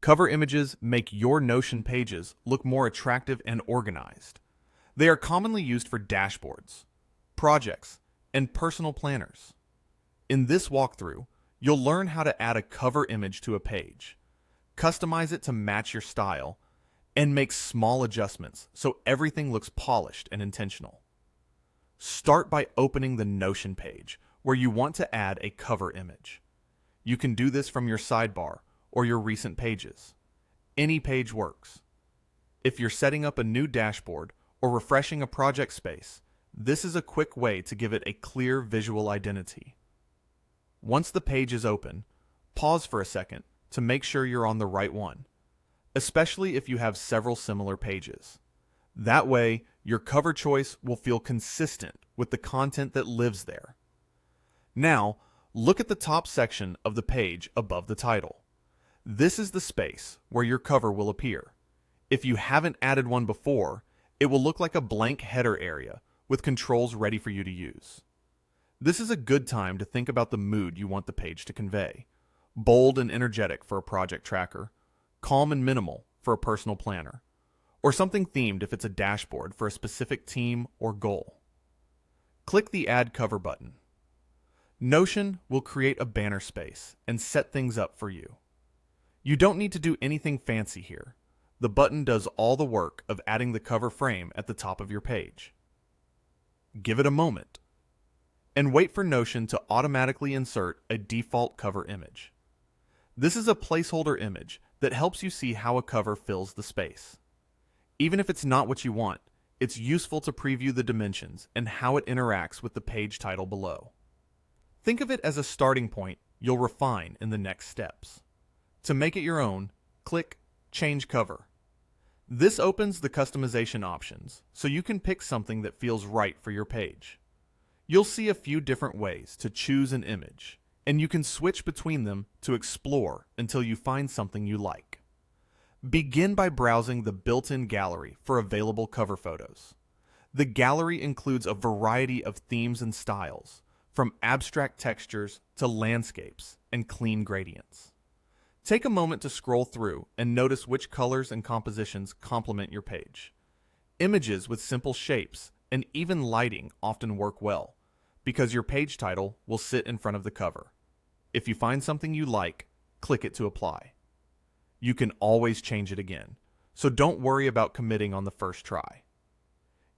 Cover images make your Notion pages look more attractive and organized. They are commonly used for dashboards, projects, and personal planners. In this walkthrough, you'll learn how to add a cover image to a page, customize it to match your style, and make small adjustments so everything looks polished and intentional. Start by opening the Notion page where you want to add a cover image. You can do this from your sidebar or your recent pages. Any page works. If you're setting up a new dashboard or refreshing a project space, this is a quick way to give it a clear visual identity. Once the page is open, pause for a second to make sure you're on the right one, especially if you have several similar pages. That way, your cover choice will feel consistent with the content that lives there. Now, look at the top section of the page above the title. This is the space where your cover will appear. If you haven't added one before, it will look like a blank header area with controls ready for you to use. This is a good time to think about the mood you want the page to convey. Bold and energetic for a project tracker, calm and minimal for a personal planner, or something themed if it's a dashboard for a specific team or goal. Click the Add Cover button. Notion will create a banner space and set things up for you. You don't need to do anything fancy here. The button does all the work of adding the cover frame at the top of your page. Give it a moment, and wait for Notion to automatically insert a default cover image. This is a placeholder image that helps you see how a cover fills the space. Even if it's not what you want, it's useful to preview the dimensions and how it interacts with the page title below. Think of it as a starting point you'll refine in the next steps. To make it your own, click Change Cover. This opens the customization options, so you can pick something that feels right for your page. You'll see a few different ways to choose an image, and you can switch between them to explore until you find something you like. Begin by browsing the built-in gallery for available cover photos. The gallery includes a variety of themes and styles, from abstract textures to landscapes and clean gradients. Take a moment to scroll through and notice which colors and compositions complement your page. Images with simple shapes and even lighting often work well, because your page title will sit in front of the cover. If you find something you like, click it to apply. You can always change it again, so don't worry about committing on the first try.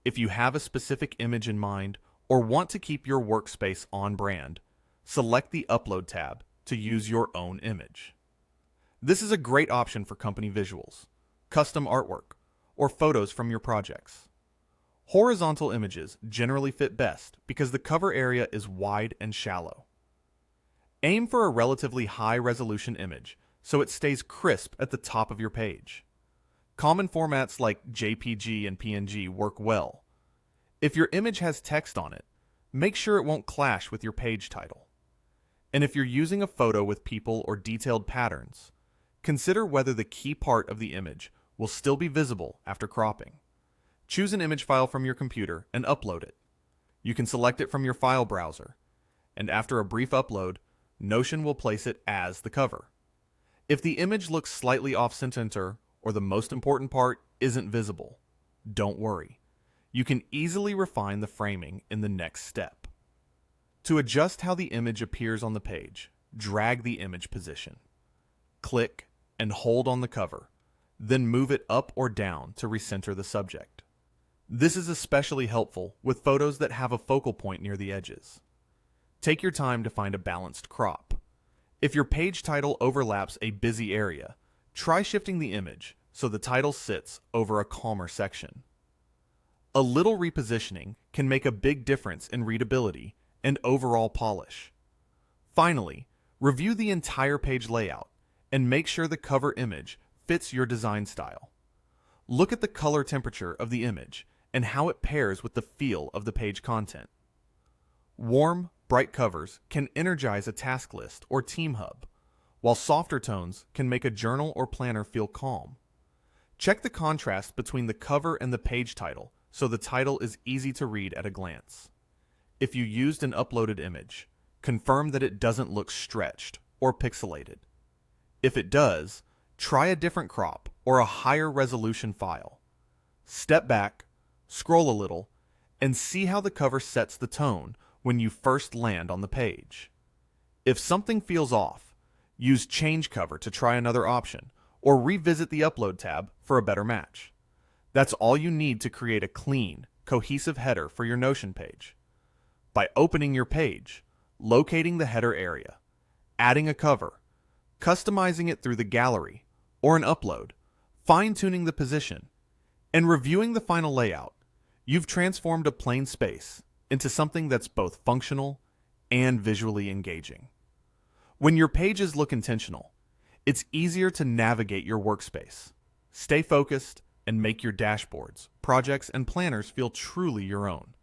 If you have a specific image in mind or want to keep your workspace on brand, select the Upload tab to use your own image. This is a great option for company visuals, custom artwork, or photos from your projects. Horizontal images generally fit best because the cover area is wide and shallow. Aim for a relatively high-resolution image so it stays crisp at the top of your page. Common formats like JPG and PNG work well. If your image has text on it, make sure it won't clash with your page title. And if you're using a photo with people or detailed patterns, consider whether the key part of the image will still be visible after cropping. Choose an image file from your computer and upload it. You can select it from your file browser, and after a brief upload, Notion will place it as the cover. If the image looks slightly off-center or the most important part isn't visible, don't worry. You can easily refine the framing in the next step. To adjust how the image appears on the page, drag the image position. Click and hold on the cover, then move it up or down to recenter the subject. This is especially helpful with photos that have a focal point near the edges. Take your time to find a balanced crop. If your page title overlaps a busy area, try shifting the image so the title sits over a calmer section. A little repositioning can make a big difference in readability and overall polish. Finally, review the entire page layout and make sure the cover image fits your design style. Look at the color temperature of the image and how it pairs with the feel of the page content. Warm, bright covers can energize a task list or team hub, while softer tones can make a journal or planner feel calm. Check the contrast between the cover and the page title so the title is easy to read at a glance. If you used an uploaded image, confirm that it doesn't look stretched or pixelated. If it does, Try a different crop or a higher resolution file. Step back, scroll a little, and see how the cover sets the tone when you first land on the page. If something feels off, use Change Cover to try another option, or revisit the Upload tab for a better match. That's all you need to create a clean, cohesive header for your Notion page. By opening your page, locating the header area, adding a cover, customizing it through the gallery or an upload, fine-tuning the position, and reviewing the final layout, you've transformed a plain space into something that's both functional and visually engaging. When your pages look intentional, it's easier to navigate your workspace. Stay focused and make your dashboards, projects, and planners feel truly your own.